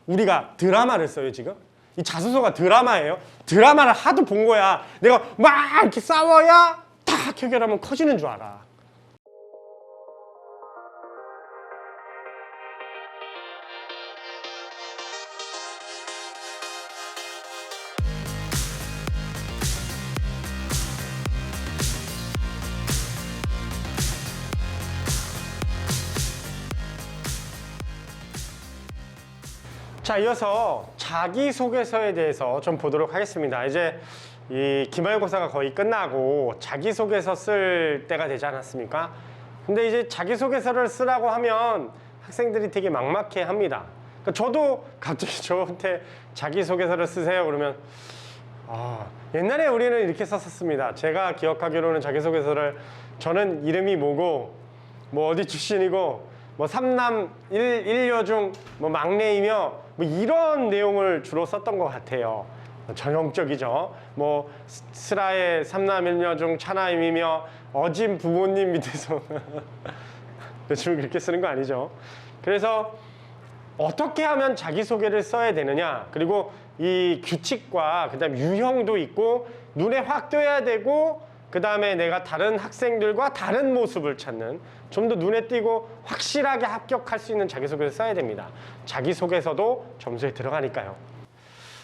우리가 드라마를 써요 지금? 이 자소서가 드라마예요. 드라마를 하도 본 거야. 내가 막 이렇게 싸워야 딱 해결하면 커지는 줄 알아. 자, 이어서 자기소개서에 대해서 좀 보도록 하겠습니다. 이제 이 기말고사가 거의 끝나고 자기소개서 쓸 때가 되지 않았습니까? 근데 이제 자기소개서를 쓰라고 하면 학생들이 되게 막막해 합니다. 그러니까 저도 갑자기 저한테 자기소개서를 쓰세요 그러면 옛날에 우리는 이렇게 썼었습니다. 제가 기억하기로는 자기소개서를 저는 이름이 뭐고 뭐 어디 출신이고 뭐 삼남 일녀 중 뭐 막내이며 뭐 이런 내용을 주로 썼던 것 같아요. 전형적이죠. 뭐 스라의 삼남 일녀 중 차남이며 어진 부모님 밑에서 요즘 그렇게 쓰는 거 아니죠. 그래서 어떻게 하면 자기소개를 써야 되느냐, 그리고 이 규칙과 그다음 유형도 있고 눈에 확 띄어야 되고 그 다음에 내가 다른 학생들과 다른 모습을 찾는 좀 더 눈에 띄고 확실하게 합격할 수 있는 자기소개를 써야 됩니다. 자기소개서도 점수에 들어가니까요.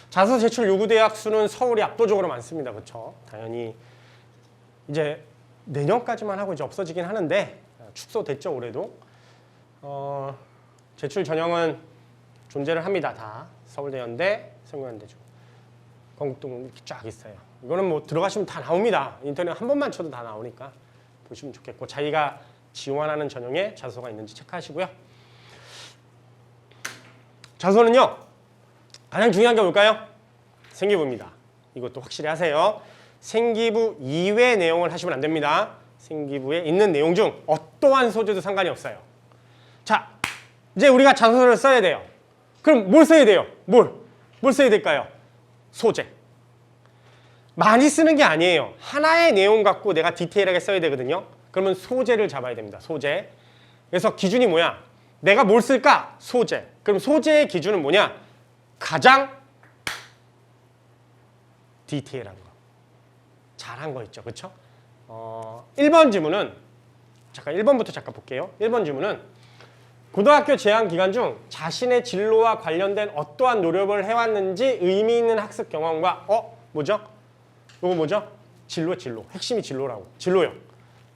자소서 제출 요구 대학 수는 서울이 압도적으로 많습니다. 그렇죠? 당연히 이제 내년까지만 하고 이제 없어지긴 하는데 축소됐죠 올해도. 제출 전형은 존재를 합니다. 다 서울대연대, 성균관대죠. 건국동 이렇게 쫙 있어요. 이거는 뭐 들어가시면 다 나옵니다. 인터넷 한 번만 쳐도 다 나오니까 보시면 좋겠고, 자기가 지원하는 전형에 자소서가 있는지 체크하시고요. 자소서는요 가장 중요한 게 뭘까요? 생기부입니다. 이것도 확실히 하세요. 생기부 이외 내용을 하시면 안 됩니다. 생기부에 있는 내용 중 어떠한 소재도 상관이 없어요. 자, 이제 우리가 자소서를 써야 돼요. 그럼 뭘 써야 돼요? 뭘 써야 될까요? 소재. 많이 쓰는 게 아니에요. 하나의 내용 갖고 내가 디테일하게 써야 되거든요. 그러면 소재를 잡아야 됩니다. 소재. 그래서 기준이 뭐야? 내가 뭘 쓸까? 소재. 그럼 소재의 기준은 뭐냐? 가장 디테일한 거. 잘한 거 있죠. 그렇죠? 1번 지문은 잠깐 1번부터 잠깐 볼게요. 1번 지문은 고등학교 재학 기간 중 자신의 진로와 관련된 어떠한 노력을 해왔는지 의미 있는 학습 경험과 뭐죠? 이거 뭐죠? 진로. 핵심이 진로라고. 진로요.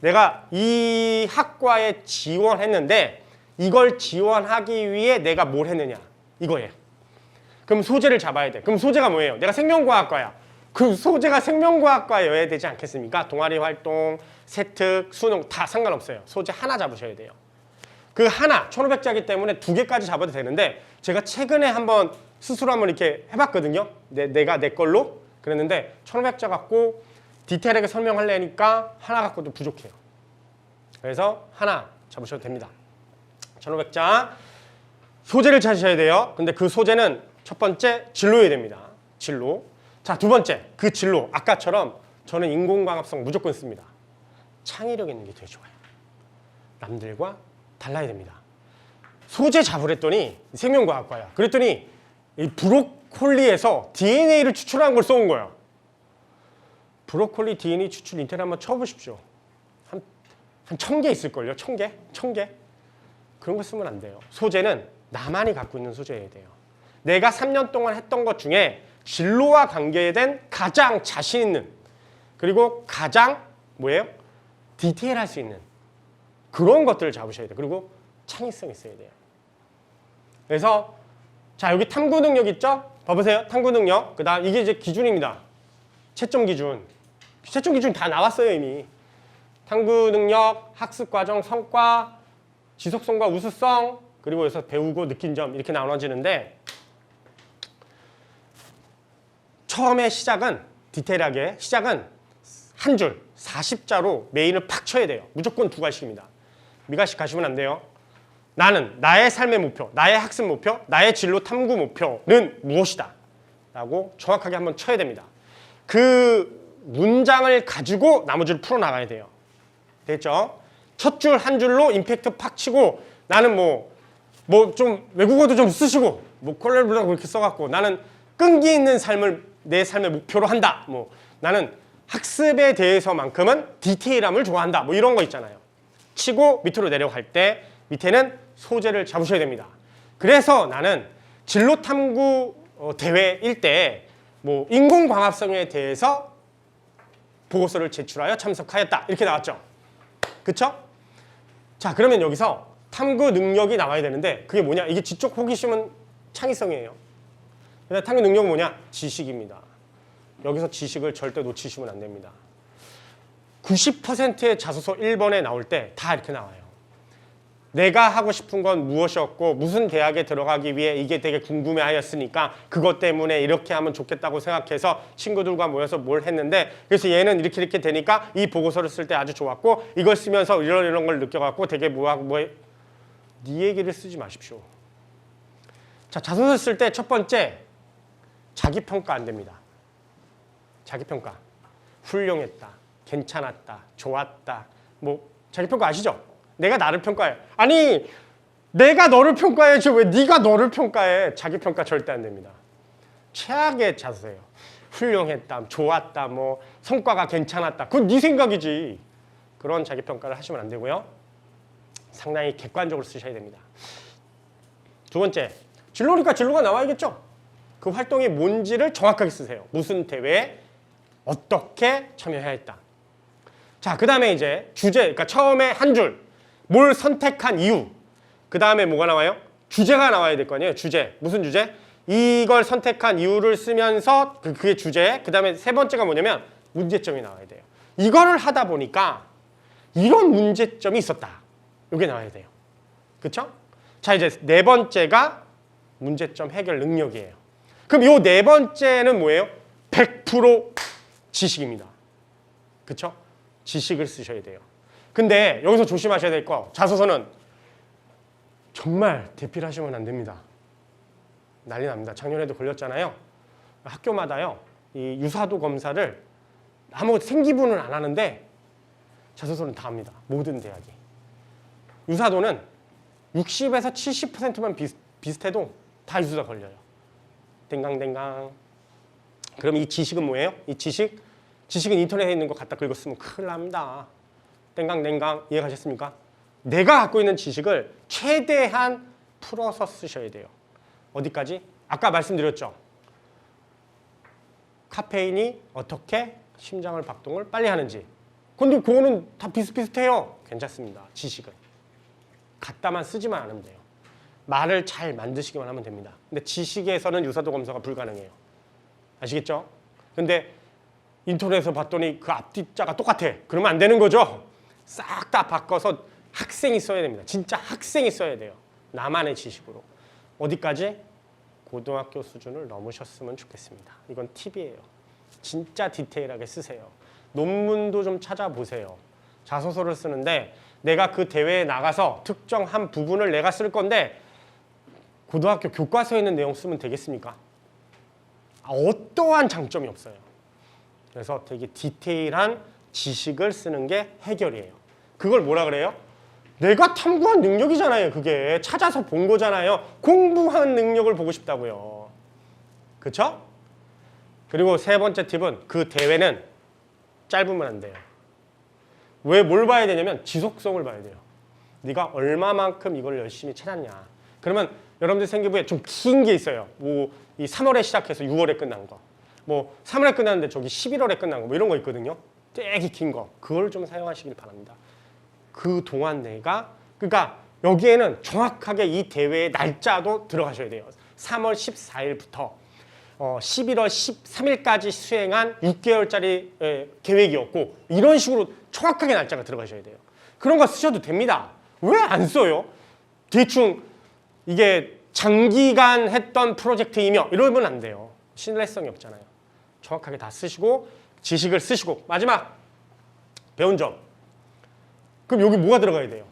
내가 이 학과에 지원했는데 이걸 지원하기 위해 내가 뭘 했느냐. 이거예요. 그럼 소재를 잡아야 돼. 그럼 소재가 뭐예요? 내가 생명과학과야. 그 소재가 생명과학과여야 되지 않겠습니까? 동아리 활동, 세특, 수능 다 상관없어요. 소재 하나 잡으셔야 돼요. 그 하나, 1500자기 때문에 2개까지 잡아도 되는데 제가 최근에 한번 스스로 한번 이렇게 해봤거든요. 내가 내 걸로. 그랬는데 1500자 갖고 디테일하게 설명하려니까 하나 갖고도 부족해요. 그래서 하나 잡으셔도 됩니다. 1500자 소재를 찾으셔야 돼요. 근데 그 소재는 첫 번째 진로여야 됩니다. 진로. 자, 두 번째 그 진로. 아까처럼 저는 인공광합성 무조건 씁니다. 창의력 있는 게 되게 좋아요. 남들과 달라야 됩니다. 소재 잡으랬더니 생명과학과야. 그랬더니 이 브로콜리에서 DNA를 추출한 걸 써온 거야. 브로콜리 DNA 추출 인터넷 한번 쳐보십시오. 한 1000개 있을걸요? 1000개? 1000개? 그런 거 쓰면 안 돼요. 소재는 나만이 갖고 있는 소재여야 돼요. 내가 3년 동안 했던 것 중에 진로와 관계된 가장 자신 있는, 그리고 가장 뭐예요? 디테일할 수 있는 그런 것들을 잡으셔야 돼요. 그리고 창의성 있어야 돼요. 그래서 자, 여기 탐구 능력 있죠? 봐보세요. 탐구 능력. 그 다음 이게 이제 기준입니다. 채점 기준. 채점 기준 다 나왔어요 이미. 탐구 능력, 학습 과정, 성과, 지속성과 우수성, 그리고 여기서 배우고 느낀 점 이렇게 나눠지는데, 처음에 시작은 디테일하게 시작은 한 줄 40자로 메인을 팍 쳐야 돼요. 무조건 2가식입니다. 미가식 가시면 안 돼요. 나의 삶의 목표, 나의 학습 목표, 나의 진로 탐구 목표는 무엇이다 라고 정확하게 한번 쳐야 됩니다. 그 문장을 가지고 나머지를 풀어나가야 돼요. 됐죠? 첫 줄 한 줄로 임팩트 팍 치고, 나는 뭐 좀 외국어도 좀 쓰시고 콜렐브라고 그렇게 써갖고 나는 끈기 있는 삶을 내 삶의 목표로 한다. 뭐 나는 학습에 대해서만큼은 디테일함을 좋아한다. 뭐 이런 거 있잖아요. 치고 밑으로 내려갈 때 밑에는 소재를 잡으셔야 됩니다. 그래서 나는 진로 탐구 대회일 때 뭐 인공광합성에 대해서 보고서를 제출하여 참석하였다. 이렇게 나왔죠. 그쵸? 자, 그러면 여기서 탐구 능력이 나와야 되는데 그게 뭐냐? 이게 지적 호기심은 창의성이에요. 그래서 탐구 능력은 뭐냐? 지식입니다. 여기서 지식을 절대 놓치시면 안 됩니다. 90%의 자소서 1번에 나올 때 다 이렇게 나와요. 내가 하고 싶은 건 무엇이었고 무슨 대학에 들어가기 위해 이게 되게 궁금해하였으니까 그것 때문에 이렇게 하면 좋겠다고 생각해서 친구들과 모여서 뭘 했는데 그래서 얘는 이렇게 되니까 이 보고서를 쓸 때 아주 좋았고 이걸 쓰면서 이런 걸 느껴갖고 되게 네 얘기를 쓰지 마십시오. 자, 자소서 쓸 때 첫 번째 자기평가 안 됩니다. 자기평가 훌륭했다, 괜찮았다, 좋았다 뭐 자기평가 아시죠? 내가 나를 평가해. 아니 내가 너를 평가해야지 왜 네가 너를 평가해. 자기평가 절대 안 됩니다. 최악의 자세예요. 훌륭했다, 좋았다, 뭐 성과가 괜찮았다. 그건 네 생각이지. 그런 자기평가를 하시면 안 되고요. 상당히 객관적으로 쓰셔야 됩니다. 두 번째, 진로니까 진로가 나와야겠죠. 그 활동이 뭔지를 정확하게 쓰세요. 무슨 대회에 어떻게 참여해야 했다. 자, 그 다음에 이제 주제, 그러니까 처음에 한 줄. 뭘 선택한 이유. 그 다음에 뭐가 나와요? 주제가 나와야 될 거 아니에요. 주제. 무슨 주제? 이걸 선택한 이유를 쓰면서 그게 주제. 그 다음에 세 번째가 뭐냐면 문제점이 나와야 돼요. 이거를 하다 보니까 이런 문제점이 있었다. 이게 나와야 돼요. 그쵸? 자, 이제 네 번째가 문제점 해결 능력이에요. 그럼 이 네 번째는 뭐예요? 100% 지식입니다. 그쵸? 지식을 쓰셔야 돼요. 근데 여기서 조심하셔야 될 거, 자소서는 정말 대필하시면 안 됩니다. 난리 납니다. 작년에도 걸렸잖아요. 학교마다요, 이 유사도 검사를 아무 생기부는 안 하는데 자소서는 다 합니다. 모든 대학이. 유사도는 60에서 70%만 비슷해도 다 유사도 걸려요. 땡강땡강. 그럼 이 지식은 뭐예요? 이 지식은 인터넷에 있는 거 갖다 긁었으면 큰일 납니다. 땡강땡강. 이해가셨습니까? 내가 갖고 있는 지식을 최대한 풀어서 쓰셔야 돼요. 어디까지? 아까 말씀드렸죠. 카페인이 어떻게 심장을 박동을 빨리 하는지. 근데 그거는 다 비슷비슷해요. 괜찮습니다. 지식은. 갖다만 쓰지만 않으면 돼요. 말을 잘 만드시기만 하면 됩니다. 근데 지식에서는 유사도 검사가 불가능해요. 아시겠죠? 근데 인터넷에서 봤더니 그 앞뒤자가 똑같아. 그러면 안 되는 거죠. 싹 다 바꿔서 학생이 써야 됩니다. 진짜 학생이 써야 돼요. 나만의 지식으로. 어디까지? 고등학교 수준을 넘으셨으면 좋겠습니다. 이건 팁이에요. 진짜 디테일하게 쓰세요. 논문도 좀 찾아보세요. 자소서를 쓰는데 내가 그 대회에 나가서 특정한 부분을 내가 쓸 건데 고등학교 교과서에 있는 내용 쓰면 되겠습니까? 어떠한 장점이 없어요. 그래서 되게 디테일한 지식을 쓰는 게 해결이에요. 그걸 뭐라 그래요? 내가 탐구한 능력이잖아요. 그게 찾아서 본 거잖아요. 공부한 능력을 보고 싶다고요. 그렇죠? 그리고 세 번째 팁은 그 대회는 짧으면 안 돼요. 왜 뭘 봐야 되냐면 지속성을 봐야 돼요. 네가 얼마만큼 이걸 열심히 찾았냐. 그러면 여러분들 생기부에 좀 긴 게 있어요. 뭐 이 3월에 시작해서 6월에 끝난 거. 뭐 3월에 끝났는데 저기 11월에 끝난 거. 뭐 이런 거 있거든요. 되게 긴 거. 그걸 좀 사용하시길 바랍니다. 그 동안 내가 그러니까 여기에는 정확하게 이 대회의 날짜도 들어가셔야 돼요. 3월 14일부터 11월 13일까지 수행한 6개월짜리 계획이었고 이런 식으로 정확하게 날짜가 들어가셔야 돼요. 그런 거 쓰셔도 됩니다. 왜 안 써요? 대충 이게 장기간 했던 프로젝트이며 이러면 안 돼요. 신뢰성이 없잖아요. 정확하게 다 쓰시고 지식을 쓰시고 마지막 배운 점. 그럼 여기 뭐가 들어가야 돼요?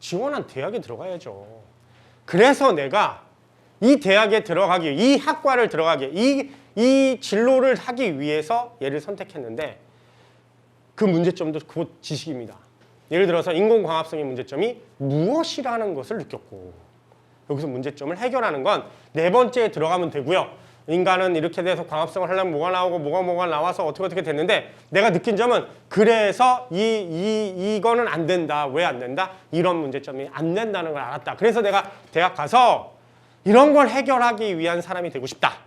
지원한 대학에 들어가야죠. 그래서 내가 이 대학에 들어가기, 이 학과를 들어가기, 이 진로를 하기 위해서 얘를 선택했는데 그 문제점도 곧 지식입니다. 예를 들어서 인공광합성의 문제점이 무엇이라는 것을 느꼈고 여기서 문제점을 해결하는 건 네 번째에 들어가면 되고요. 인간은 이렇게 돼서 광합성을 하려면 뭐가 나오고 뭐가 나와서 어떻게 됐는데 내가 느낀 점은 그래서 이거는 안 된다. 왜 안 된다? 이런 문제점이 안 된다는 걸 알았다. 그래서 내가 대학 가서 이런 걸 해결하기 위한 사람이 되고 싶다.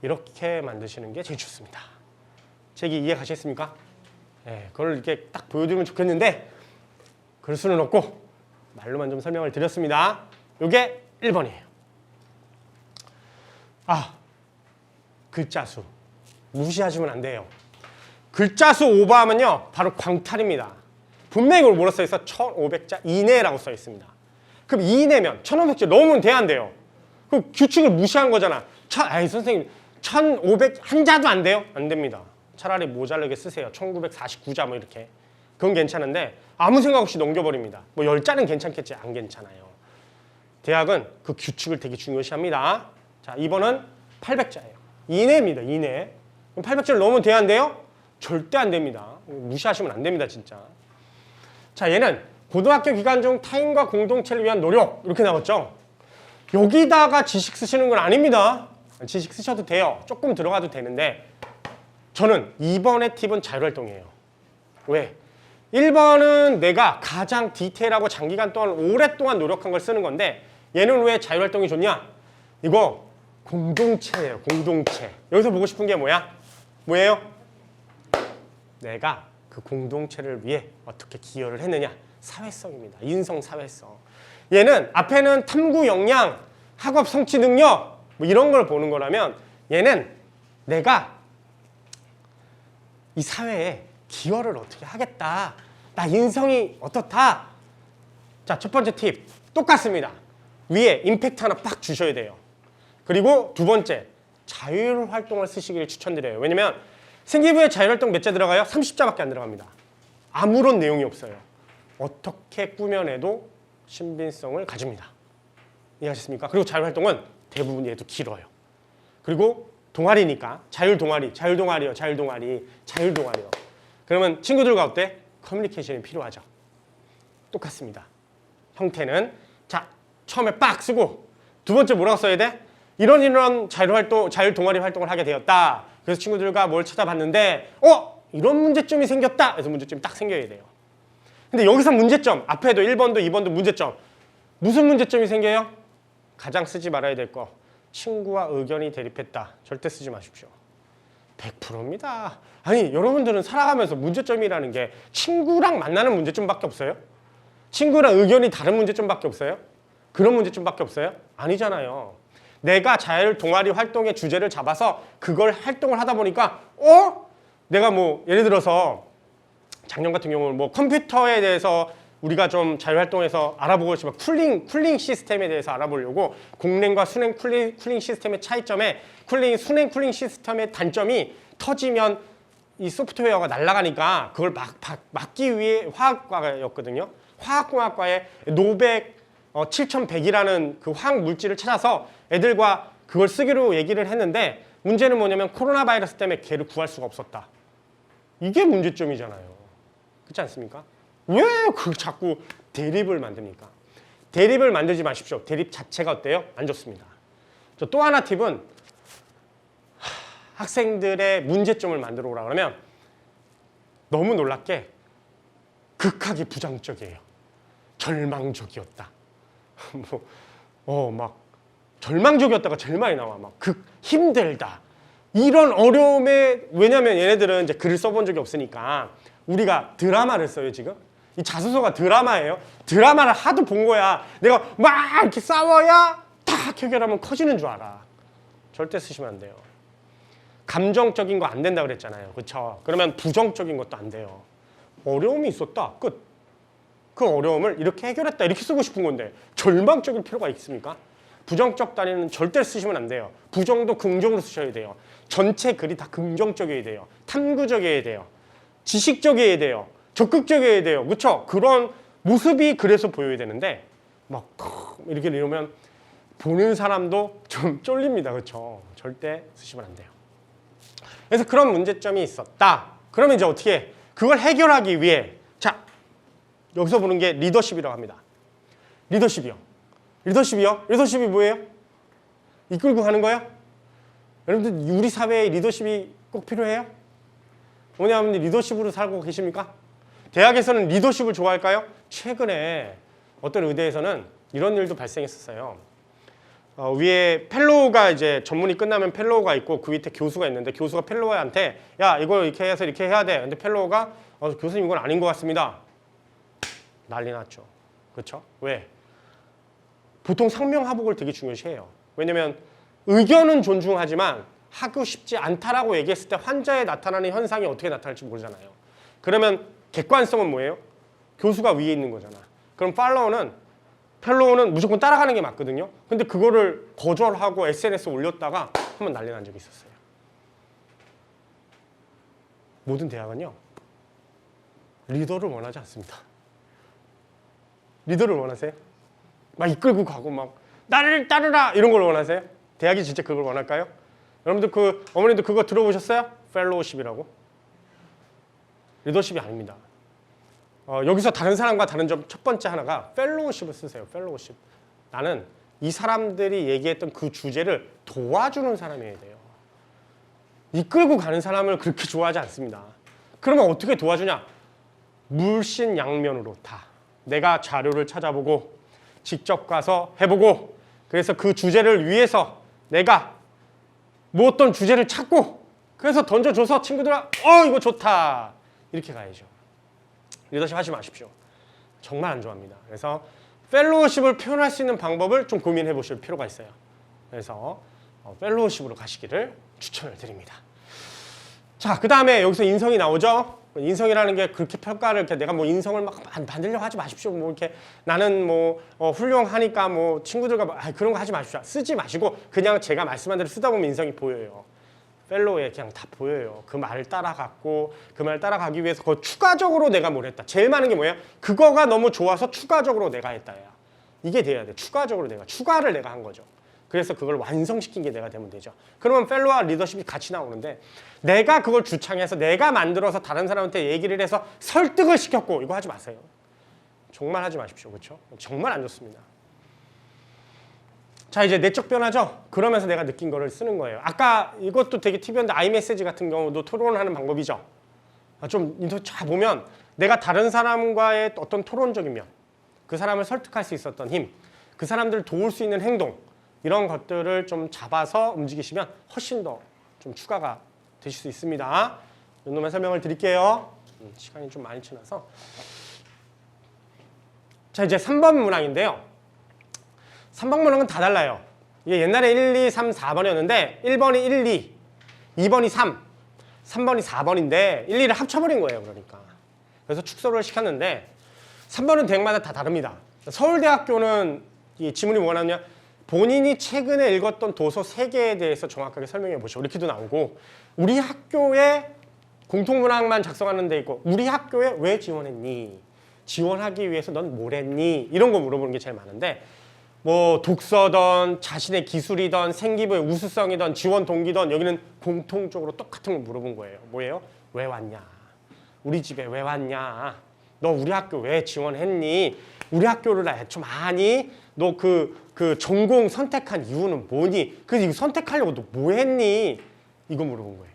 이렇게 만드시는 게 제일 좋습니다. 제 얘기 이해 가시겠습니까? 네, 그걸 이렇게 딱 보여드리면 좋겠는데 그럴 수는 없고 말로만 좀 설명을 드렸습니다. 이게 1번이에요. 글자 수. 무시하시면 안 돼요. 글자 수 오버하면요. 바로 광탈입니다. 분명히 이걸 뭐라 써있어? 1500자 이내라고 써있습니다. 그럼 이내면 1500자 넘으면 돼야 안 돼요. 그럼 규칙을 무시한 거잖아. 선생님 1500 한자도 안 돼요? 안 됩니다. 차라리 모자르게 쓰세요. 1949자 뭐 이렇게. 그건 괜찮은데 아무 생각 없이 넘겨버립니다. 뭐 10자는 괜찮겠지. 안 괜찮아요. 대학은 그 규칙을 되게 중요시합니다. 자, 2번은 800자예요. 이내입니다. 이내. 그럼 800자를 넘으면 돼야 안 돼요? 절대 안 됩니다. 무시하시면 안 됩니다. 진짜. 자, 얘는 고등학교 기간 중 타인과 공동체를 위한 노력 이렇게 나왔죠. 여기다가 지식 쓰시는 건 아닙니다. 지식 쓰셔도 돼요. 조금 들어가도 되는데 저는 2번의 팁은 자율활동이에요. 왜? 1번은 내가 가장 디테일하고 장기간 동안 오랫동안 노력한 걸 쓰는 건데 얘는 왜 자율활동이 좋냐? 이거 공동체예요. 공동체. 여기서 보고 싶은 게 뭐예요? 내가 그 공동체를 위해 어떻게 기여를 했느냐. 사회성입니다. 인성 사회성. 얘는 앞에는 탐구 역량, 학업 성취 능력 뭐 이런 걸 보는 거라면 얘는 내가 이 사회에 기여를 어떻게 하겠다. 나 인성이 어떻다. 자, 첫 번째 팁 똑같습니다. 위에 임팩트 하나 빡 주셔야 돼요. 그리고 두 번째 자율활동을 쓰시기를 추천드려요. 왜냐면 생기부에 자율활동 몇 자 들어가요? 30자밖에 안 들어갑니다. 아무런 내용이 없어요. 어떻게 꾸며내도 신빙성을 가집니다. 이해하셨습니까? 그리고 자율활동은 대부분 얘도 길어요. 그리고 동아리니까 자율동아리요. 그러면 친구들과 어때? 커뮤니케이션이 필요하죠. 똑같습니다. 형태는 자 처음에 빡 쓰고 두 번째 뭐라고 써야 돼? 이런 자율동아리 활동을 하게 되었다. 그래서 친구들과 뭘 찾아봤는데 이런 문제점이 생겼다. 그래서 문제점이 딱 생겨야 돼요. 근데 여기서 문제점 앞에도 1번도 2번도 문제점 무슨 문제점이 생겨요? 가장 쓰지 말아야 될 거 친구와 의견이 대립했다. 절대 쓰지 마십시오. 100%입니다. 아니 여러분들은 살아가면서 문제점이라는 게 친구랑 만나는 문제점밖에 없어요? 친구랑 의견이 다른 문제점밖에 없어요? 그런 문제점밖에 없어요? 아니잖아요. 내가 자율동아리 활동의 주제를 잡아서 그걸 활동을 하다 보니까 내가 뭐 예를 들어서 작년 같은 경우는 뭐 컴퓨터에 대해서 우리가 좀 자율활동에서 알아보고 싶으면 쿨링 시스템에 대해서 알아보려고 공냉과 순행 쿨링 시스템의 차이점에 순행 쿨링 시스템의 단점이 터지면 이 소프트웨어가 날아가니까 그걸 막기 위해 화학과였거든요. 화학공학과에 노백 7100이라는 그 화학 물질을 찾아서 애들과 그걸 쓰기로 얘기를 했는데 문제는 뭐냐면 코로나 바이러스 때문에 걔를 구할 수가 없었다. 이게 문제점이잖아요. 그렇지 않습니까? 왜 그 자꾸 대립을 만듭니까? 대립을 만들지 마십시오. 대립 자체가 어때요? 안 좋습니다. 또 하나 팁은 학생들의 문제점을 만들어 오라 그러면 너무 놀랍게 극하게 부정적이에요. 절망적이었다. 막 절망적이었다가 제일 많이 나와. 막 힘들다. 이런 어려움에 왜냐면 얘네들은 이제 글을 써본 적이 없으니까 우리가 드라마를 써요 지금. 이 자소서가 드라마예요. 드라마를 하도 본 거야. 내가 막 이렇게 싸워야 딱 해결하면 커지는 줄 알아. 절대 쓰시면 안 돼요. 감정적인 거 안 된다 그랬잖아요. 그렇죠? 그러면 부정적인 것도 안 돼요. 어려움이 있었다. 끝. 그 어려움을 이렇게 해결했다. 이렇게 쓰고 싶은 건데 절망적일 필요가 있습니까? 부정적 단위는 절대 쓰시면 안 돼요. 부정도 긍정으로 쓰셔야 돼요. 전체 글이 다 긍정적이어야 돼요. 탐구적이어야 돼요. 지식적이어야 돼요. 적극적이어야 돼요. 그렇죠? 그런 모습이 그래서 보여야 되는데 막 이렇게 이러면 보는 사람도 좀 쫄립니다. 그렇죠? 절대 쓰시면 안 돼요. 그래서 그런 문제점이 있었다. 그러면 이제 어떻게 해? 그걸 해결하기 위해 자 여기서 보는 게 리더십이라고 합니다. 리더십이요. 리더십이요? 리더십이 뭐예요? 이끌고 가는 거예요? 여러분들 우리 사회에 리더십이 꼭 필요해요? 어머니 아버님 리더십으로 살고 계십니까? 대학에서는 리더십을 좋아할까요? 최근에 어떤 의대에서는 이런 일도 발생했었어요. 위에 펠로우가 이제 전문의 끝나면 펠로우가 있고 그 밑에 교수가 있는데 교수가 펠로우한테 야 이걸 이렇게 해서 이렇게 해야 돼. 근데 펠로우가 교수님 이건 아닌 것 같습니다. 난리 났죠. 그렇죠? 왜? 보통 상명하복을 되게 중요시해요. 왜냐면 의견은 존중하지만 하고 싶지 않다라고 얘기했을 때 환자에 나타나는 현상이 어떻게 나타날지 모르잖아요. 그러면 객관성은 뭐예요? 교수가 위에 있는 거잖아. 그럼 펠로우는 무조건 따라가는 게 맞거든요. 근데 그거를 거절하고 SNS에 올렸다가 한번 난리 난 적이 있었어요. 모든 대학은요. 리더를 원하지 않습니다. 리더를 원하세요? 막 이끌고 가고 막 나를 따르라 이런 걸 원하세요? 대학이 진짜 그걸 원할까요? 여러분들 어머님도 그거 들어보셨어요? 펠로우십이라고? 리더십이 아닙니다. 여기서 다른 사람과 다른 점 첫 번째 하나가 펠로우십을 쓰세요. 펠로우십. 나는 이 사람들이 얘기했던 그 주제를 도와주는 사람이어야 돼요. 이끌고 가는 사람을 그렇게 좋아하지 않습니다. 그러면 어떻게 도와주냐? 물신양면으로 다. 내가 자료를 찾아보고 직접 가서 해보고 그래서 그 주제를 위해서 내가 뭐 어떤 주제를 찾고 그래서 던져줘서 친구들아 이거 좋다 이렇게 가야죠. 리더십 하지 마십시오. 정말 안 좋아합니다. 그래서 펠로우십을 표현할 수 있는 방법을 좀 고민해 보실 필요가 있어요. 그래서 펠로우십으로 가시기를 추천을 드립니다. 자, 그 다음에 여기서 인성이 나오죠. 인성이라는 게 그렇게 평가를 이렇게 내가 뭐 인성을 막 만들려고 하지 마십시오. 뭐 이렇게 나는 뭐 훌륭하니까 뭐 친구들과 그런 거 하지 마십시오. 쓰지 마시고 그냥 제가 말씀한 대로 쓰다 보면 인성이 보여요. 펠로우에 그냥 다 보여요. 그 말을 따라갔고 그 말 따라가기 위해서 그 추가적으로 내가 뭘 했다. 제일 많은 게 뭐예요? 그거가 너무 좋아서 추가적으로 내가 했다야. 이게 돼야 돼. 추가적으로 추가를 내가 한 거죠. 그래서 그걸 완성시킨 게 내가 되면 되죠. 그러면 펠로우와 리더십이 같이 나오는데 내가 그걸 주창해서 내가 만들어서 다른 사람한테 얘기를 해서 설득을 시켰고 이거 하지 마세요. 정말 하지 마십시오. 그렇죠? 정말 안 좋습니다. 자, 이제 내적 변화죠. 그러면서 내가 느낀 거를 쓰는 거예요. 아까 이것도 되게 팁이었는데 아이메시지 같은 경우도 토론을 하는 방법이죠. 좀 인터넷 쫙 보면 내가 다른 사람과의 어떤 토론적인 면, 그 사람을 설득할 수 있었던 힘, 그 사람들을 도울 수 있는 행동 이런 것들을 좀 잡아서 움직이시면 훨씬 더 좀 추가가 되실 수 있습니다. 이 정도만 설명을 드릴게요. 시간이 좀 많이 지나서. 자, 이제 3번 문항인데요. 3번 문항은 다 달라요. 이게 옛날에 1, 2, 3, 4번이었는데 1번이 1, 2, 2번이 3, 3번이 4번인데 1, 2를 합쳐버린 거예요. 그러니까. 그래서 축소를 시켰는데 3번은 대학마다 다 다릅니다. 서울대학교는 이 지문이 뭐가 나오냐? 본인이 최근에 읽었던 도서 3개에 대해서 정확하게 설명해 보시오. 이렇게도 나오고 우리 학교에 공통문항만 작성하는 데 있고 우리 학교에 왜 지원했니? 지원하기 위해서 넌 뭘 했니? 이런 거 물어보는 게 제일 많은데 뭐 독서든 자신의 기술이든 생기부의 우수성이든 지원 동기든 여기는 공통적으로 똑같은 걸 물어본 거예요. 뭐예요? 왜 왔냐? 우리 집에 왜 왔냐? 너 우리 학교 왜 지원했니? 우리 학교를 좀 아니? 너 그 전공 선택한 이유는 뭐니? 그래서 이거 선택하려고 너 뭐 했니? 이거 물어본 거예요.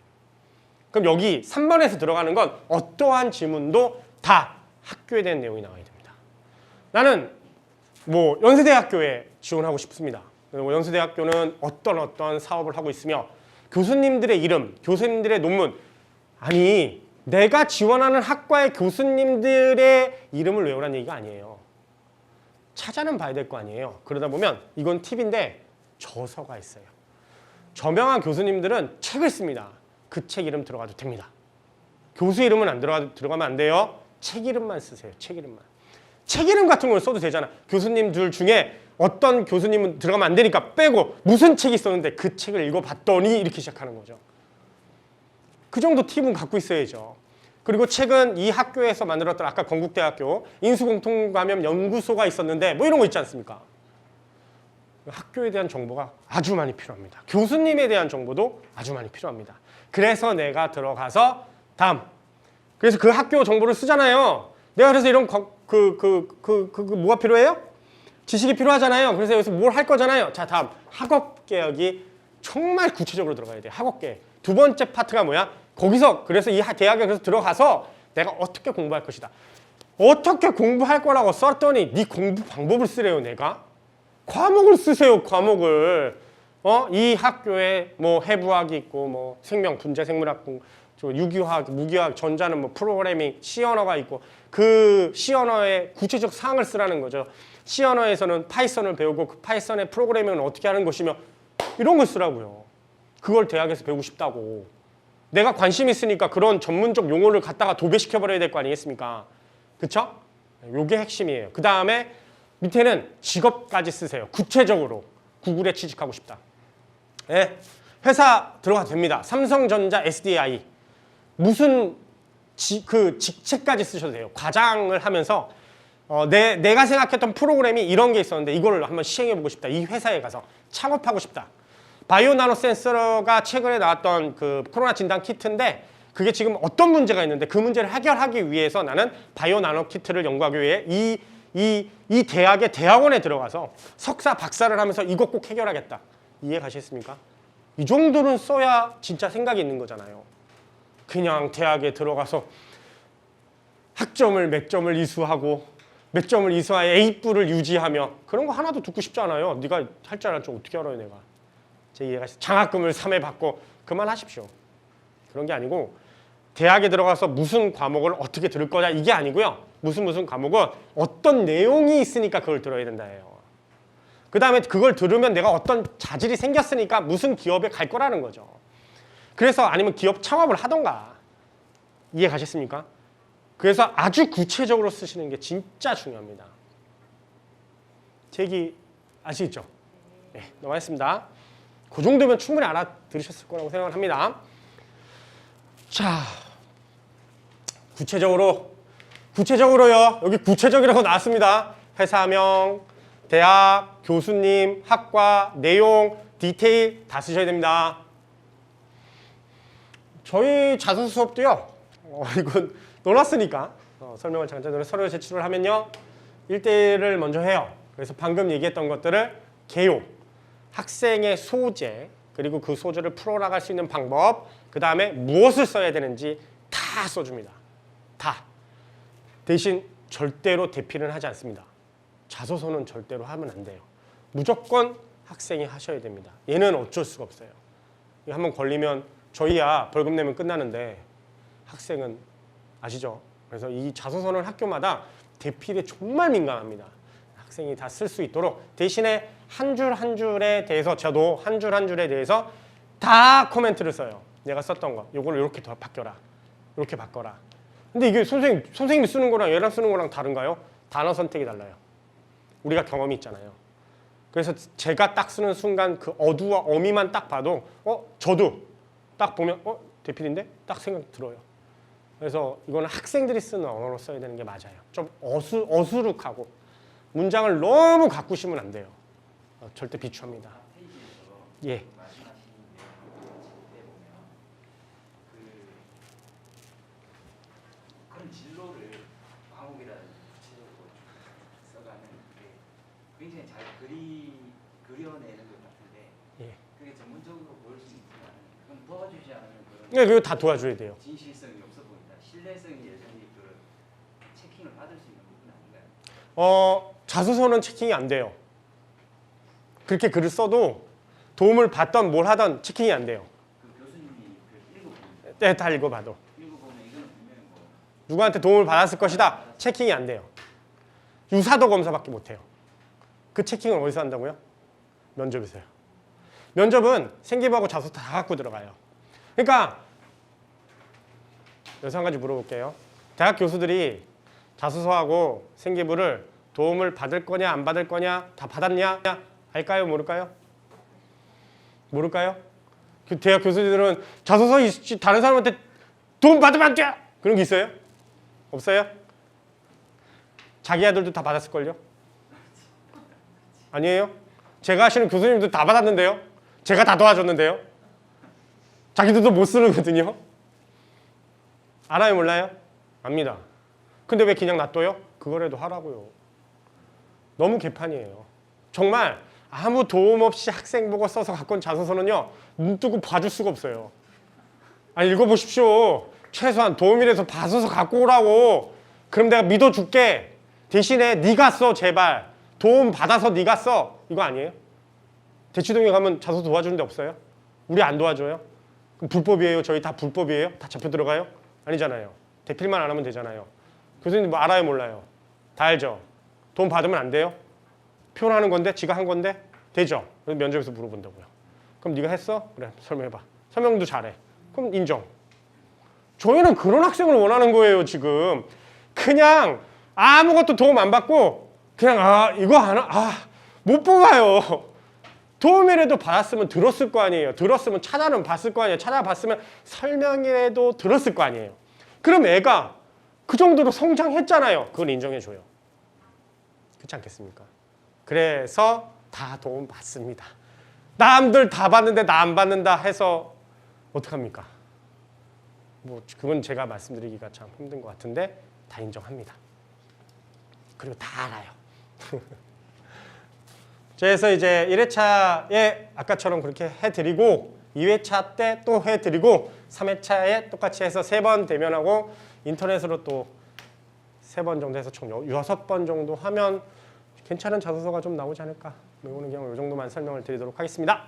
그럼 여기 3번에서 들어가는 건 어떠한 질문도 다 학교에 대한 내용이 나와야 됩니다. 나는 뭐 연세대학교에 지원하고 싶습니다. 연세대학교는 어떤 사업을 하고 있으며 교수님들의 이름, 교수님들의 논문 아니 내가 지원하는 학과의 교수님들의 이름을 외우라는 얘기가 아니에요. 찾아는 봐야 될 거 아니에요. 그러다 보면 이건 팁인데 저서가 있어요. 저명한 교수님들은 책을 씁니다. 그 책 이름 들어가도 됩니다. 교수 이름은 안 들어가면 안 돼요. 책 이름만 쓰세요. 책 이름만. 책 이름 같은 걸 써도 되잖아. 교수님들 중에 어떤 교수님은 들어가면 안 되니까 빼고 무슨 책이 있었는데 그 책을 읽어봤더니 이렇게 시작하는 거죠. 그 정도 팁은 갖고 있어야죠. 그리고 책은 이 학교에서 만들었던 아까 건국대학교 인수공통감염 연구소가 있었는데 뭐 이런 거 있지 않습니까? 학교에 대한 정보가 아주 많이 필요합니다. 교수님에 대한 정보도 아주 많이 필요합니다. 그래서 내가 들어가서 그래서 그 학교 정보를 쓰잖아요. 내가 그래서 이런 뭐가 필요해요? 지식이 필요하잖아요. 그래서 여기서 뭘 할 거잖아요. 자, 다음 학업 계획이 정말 구체적으로 들어가야 돼요. 학업 계획. 두 번째 파트가 뭐야? 거기서 그래서 이 대학에 그래서 들어가서 내가 어떻게 공부할 것이다. 어떻게 공부할 거라고 썼더니 네 공부 방법을 쓰래요. 내가 과목을 쓰세요. 과목을 이 학교에 뭐 해부학이 있고 뭐 생명 분자 생물학 유기화학 무기화학 전자는 뭐 프로그래밍 C 언어가 있고 그 C 언어의 구체적 사항을 쓰라는 거죠. C 언어에서는 파이썬을 배우고 그 파이썬의 프로그래밍은 어떻게 하는 것이며 이런 걸 쓰라고요. 그걸 대학에서 배우고 싶다고. 내가 관심 있으니까 그런 전문적 용어를 갖다가 도배시켜 버려야 될 거 아니겠습니까? 그쵸? 요게 핵심이에요. 그 다음에 밑에는 직업까지 쓰세요. 구체적으로 구글에 취직하고 싶다. 네. 회사 들어가도 됩니다. 삼성전자 SDI 무슨 그 직책까지 쓰셔도 돼요. 과장을 하면서 내가 생각했던 프로그램이 이런 게 있었는데 이걸 한번 시행해보고 싶다. 이 회사에 가서 창업하고 싶다. 바이오 나노 센서가 최근에 나왔던 그 코로나 진단 키트인데 그게 지금 어떤 문제가 있는데 그 문제를 해결하기 위해서 나는 바이오 나노 키트를 연구하기 위해 이 대학의 대학원에 들어가서 석사 박사를 하면서 이거 꼭 해결하겠다. 이해 가시겠습니까? 이 정도는 써야 진짜 생각이 있는 거잖아요. 그냥 대학에 들어가서 학점을 몇 점을 이수하고 몇 점을 이수하여 A뿔을 유지하며 그런 거 하나도 듣고 싶지 않아요. 네가 할 줄 알았지 어떻게 알아요 내가. 제 이해가 장학금을 3회 받고 그만하십시오. 그런 게 아니고 대학에 들어가서 무슨 과목을 어떻게 들을 거냐 이게 아니고요. 무슨 과목은 어떤 내용이 있으니까 그걸 들어야 된다예요. 그 다음에 그걸 들으면 내가 어떤 자질이 생겼으니까 무슨 기업에 갈 거라는 거죠. 그래서 아니면 기업 창업을 하던가. 이해 가셨습니까? 그래서 아주 구체적으로 쓰시는 게 진짜 중요합니다. 제 얘기 아시겠죠? 네, 넘어가겠습니다. 그 정도면 충분히 알아들으셨을 거라고 생각을 합니다. 자, 구체적으로요. 여기 구체적이라고 나왔습니다. 회사명, 대학, 교수님, 학과, 내용, 디테일 다 쓰셔야 됩니다. 저희 자소서 수업도요. 이건 넣어놨으니까 설명을 잠깐 서류 제출을 하면요. 1대1을 먼저 해요. 그래서 방금 얘기했던 것들을 개요, 학생의 소재, 그리고 그 소재를 풀어나갈 수 있는 방법, 그 다음에 무엇을 써야 되는지 다 써줍니다. 다. 대신 절대로 대필은 하지 않습니다. 자소서는 절대로 하면 안 돼요. 무조건 학생이 하셔야 됩니다. 얘는 어쩔 수가 없어요. 한번 걸리면 저희야 벌금 내면 끝나는데 학생은 아시죠? 그래서 이 자소서는 학교마다 대필에 정말 민감합니다. 학생이 다 쓸 수 있도록 대신에 한 줄 한 줄에 대해서 저도 한 줄 한 줄에 대해서 다 코멘트를 써요. 내가 썼던 거 이걸 이렇게 더 바뀌어라. 이렇게 바꿔라. 근데 이게 선생님이 쓰는 거랑 얘랑 쓰는 거랑 다른가요? 단어 선택이 달라요. 우리가 경험이 있잖아요. 그래서 제가 딱 쓰는 순간 그 어두와 어미만 딱 봐도 저도 딱 보면 대필인데? 딱 생각 들어요. 그래서 이거는 학생들이 쓰는 언어로 써야 되는 게 맞아요. 좀 어수룩하고 문장을 너무 가꾸시면 안 돼요. 절대 비추합니다. 예. 그런 진로를 과목이라든지 구체적으로 써가는 게 굉장히 잘 그려내는 것 같은데 예. 그게 전문적으로 보일 수 있지만 그건 도와주지 않으면 네, 그거 다 도와줘야 돼요. 진실성이 없어 보인다. 신뢰성이 여전히 그 체킹을 받을 수 있는 부분 아닌가요? 자소서는 체킹이 안 돼요. 그렇게 글을 써도 도움을 받던 뭘 하던 체킹이 안 돼요. 그 교수님이 그 읽어보면 네, 다 읽어봐도. 이거는 분명히 뭐 누구한테 도움을 받았을 것이다. 체킹이 안 돼요. 유사도 검사밖에 못 해요. 그 체킹을 어디서 한다고요? 면접에서요. 면접은 생기부하고 자소서 다 갖고 들어가요. 그러니까 여기서 한 가지 물어볼게요. 대학 교수들이 자소서하고 생기부를 도움을 받을 거냐 안 받을 거냐 다 받았냐 알까요 모를까요? 모를까요? 그 대학 교수들은 자소서 다른 사람한테 도움 받으면 안 돼! 그런 게 있어요? 없어요? 자기 아들도 다 받았을걸요? 아니에요? 제가 하시는 교수님도 다 받았는데요? 제가 다 도와줬는데요? 자기들도 못 쓰는거든요? 알아요 몰라요? 압니다. 근데 왜 그냥 놔둬요? 그거라도 하라고요. 너무 개판이에요. 정말 아무 도움 없이 학생 보고 써서 갖고 온 자소서는요. 눈 뜨고 봐줄 수가 없어요. 아니 읽어보십시오. 최소한 도움이라서 봐서 갖고 오라고. 그럼 내가 믿어줄게. 대신에 네가 써 제발. 도움 받아서 네가 써. 이거 아니에요? 대치동에 가면 자소서 도와주는 데 없어요? 우리 안 도와줘요? 그럼 불법이에요? 저희 다 불법이에요? 다 잡혀 들어가요? 아니잖아요. 대필만 안 하면 되잖아요. 교수님 뭐 알아요 몰라요? 다 알죠? 도움 받으면 안 돼요? 표현하는 건데 지가 한 건데 되죠? 그래서 면접에서 물어본다고요. 그럼 네가 했어? 그래 설명해봐. 설명도 잘해. 그럼 인정. 저희는 그런 학생을 원하는 거예요 지금. 그냥 아무것도 도움 안 받고 그냥 이거 하나? 못 뽑아요. 도움이라도 받았으면 들었을 거 아니에요. 들었으면 찾아는 봤을 거 아니에요. 찾아봤으면 설명이라도 들었을 거 아니에요. 그럼 애가 그 정도로 성장했잖아요. 그걸 인정해줘요. 그렇지 않겠습니까? 그래서 다 도움 받습니다. 남들 다 받는데 나 안 받는다 해서 어떡합니까? 뭐 그건 제가 말씀드리기가 참 힘든 것 같은데 다 인정합니다. 그리고 다 알아요. 그래서 이제 1회차에 아까처럼 그렇게 해드리고 2회차 때 또 해드리고 3회차에 똑같이 해서 3번 대면하고 인터넷으로 또 3번 정도 해서 총 6번 정도 하면 괜찮은 자소서가 좀 나오지 않을까. 이거는 그냥 이 정도만 설명을 드리도록 하겠습니다.